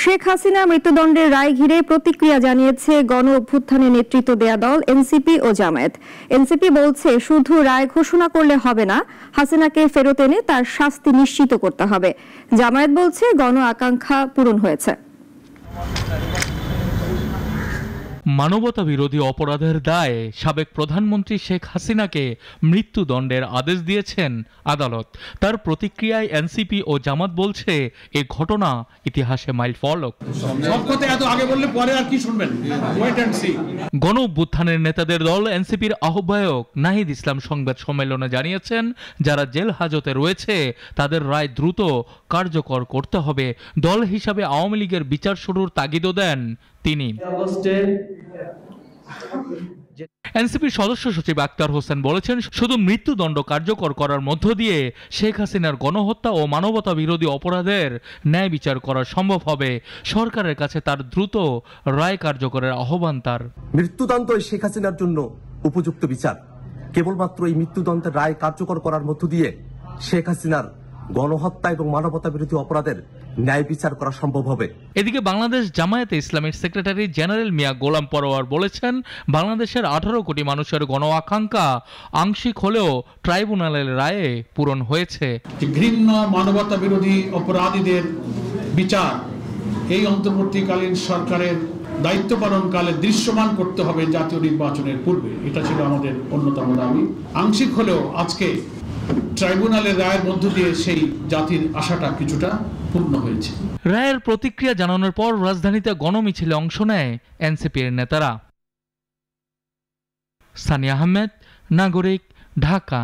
শেখ হাসিনা মৃত্যুদণ্ডের রায় ঘিরে প্রতিক্রিয়া জানিয়েছে গণ অভ্যুত্থানে নেতৃত্ব দেয়া দল এনসিপি ও জামায়াত। এনসিপি বলছে শুধু রায় ঘোষণা করলে হবে না, হাসিনাকে ফেরত এনে তার শাস্তি নিশ্চিত করতে হবে। জামায়াত বলছে গণ আকাঙ্ক্ষা পূরণ হয়েছে। মানবতা বিরোধী অপরাধের দায়ে সাবেক প্রধানমন্ত্রী শেখ হাসিনাকে মৃত্যুদণ্ডের আদেশ দিয়েছেন আদালত। তার প্রতিক্রিয়ায় এনসিপি ও জামাত বলছে এ ঘটনা ইতিহাসে মাইলফলক। গণ অভ্যুত্থানের নেতাদের দল এনসিপির আহ্বায়ক নাহিদ ইসলাম সংবাদ সম্মেলনে জানিয়েছেন, যারা জেল হাজতে রয়েছে তাদের রায় দ্রুত কার্যকর করতে হবে। দল হিসাবে আওয়ামী লীগের বিচার শুরুর তাগিদও দেন তিনি। এনসিপির সদস্য সচিব আক্তার হোসেন বলেছেন, শুধু মৃত্যুদণ্ড কার্যকর করার মধ্য দিয়ে শেখ হাসিনার গণহত্যা ও মানবতা বিরোধী অপরাধের ন্যায় বিচার করা সম্ভব হবে। সরকারের কাছে তার দ্রুত রায় কার্যকরের আহ্বান তার। মৃত্যুদণ্ড শেখ হাসিনার জন্য উপযুক্ত বিচার। কেবলমাত্র এই মৃত্যুদণ্ডের রায় কার্যকর করার মধ্য দিয়ে শেখ হাসিনার গণহত্যা এবং মানবতা বিরোধী অপরাধের ন্যায় বিচার করা সম্ভব হবে। এদিকে বাংলাদেশ জামায়াতে ইসলামীর সেক্রেটারি জেনারেল মিয়া গোলাম পরোয়ার বলেছেন, বাংলাদেশের 18 কোটি মানুষের গণ আকাঙ্ক্ষা আংশিক হলেও ট্রাইব্যুনালের রায়ে পূরণ হয়েছে। ঘৃণ্য মানবতা বিরোধী অপরাধীদের বিচার এই অন্তর্বর্তীকালীন সরকারের দায়িত্ব পালনকালে দৃশ্যমান করতে হবে জাতীয় নির্বাচনের পূর্বে। এটা ছিল আমাদের অন্যতম দাবি। আংশিক হলেও আজকে ট্রাইব্যুনালের রায়ের মধ্য দিয়ে সেই জাতির আশাটা কিছুটা পূর্ণ হয়েছে। রায়ের প্রতিক্রিয়া জানানোর পর রাজধানীতে গণমিছিলে অংশ নেয় এনসিপির নেতারা। সানিয়া আহমেদ, নাগরিক, ঢাকা।